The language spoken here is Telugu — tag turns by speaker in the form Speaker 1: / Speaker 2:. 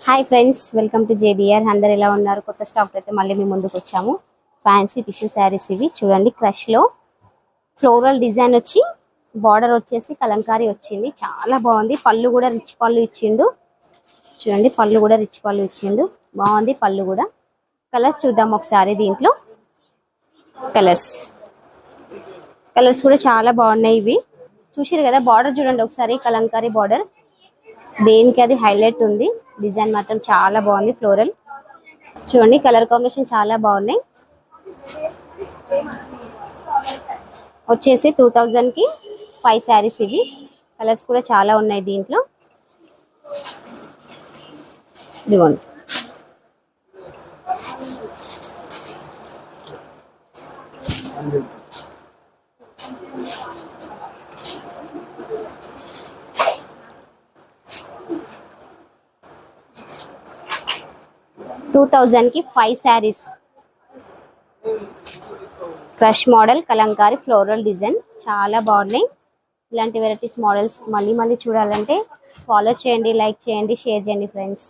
Speaker 1: Hi friends, welcome to JBR. అందరు ఎలా ఉన్నారు? కొత్త స్టాక్ అయితే మళ్ళీ మేము ముందుకు వచ్చాము. ఫ్యాన్సీ టిష్యూ శారీస్ ఇవి చూడండి. క్రష్ లో ఫ్లోరల్ డిజైన్ వచ్చి బార్డర్ వచ్చేసి కలంకారీ వచ్చింది. చాలా బాగుంది. పళ్ళు కూడా రిచ్ పళ్ళు ఇచ్చిండు. చూడండి, పళ్ళు కూడా రిచ్ పళ్ళు ఇచ్చిండు. బాగుంది పళ్ళు కూడా. కలర్స్ చూద్దాం ఒకసారి. దీంట్లో కలర్స్ కలర్స్ కూడా చాలా బాగున్నాయి. ఇవి చూసారు కదా. బార్డర్ చూడండి ఒకసారి, కలంకారీ బార్డర్. దేనికి అది హైలైట్ ఉంది. డిజైన్ మాత్రం చాలా బాగుంది. ఫ్లోరల్ చూడండి, కలర్ కాంబినేషన్ చాలా బాగున్నాయి. వచ్చేసి 2000 కి 5 శారీస్ ఇవి. కలర్స్ కూడా చాలా ఉన్నాయి దీంట్లో. ఇదిగోండి, కి 5 saris. Crush model Kalamkari floral design చాలా బాగున్నాయి. ఇలాంటి వెరైటీస్ మోడల్స్ మళ్ళీ మళ్ళీ చూడాలంటే ఫాలో చేయండి, లైక్ చేయండి, షేర్ చేయండి ఫ్రెండ్స్.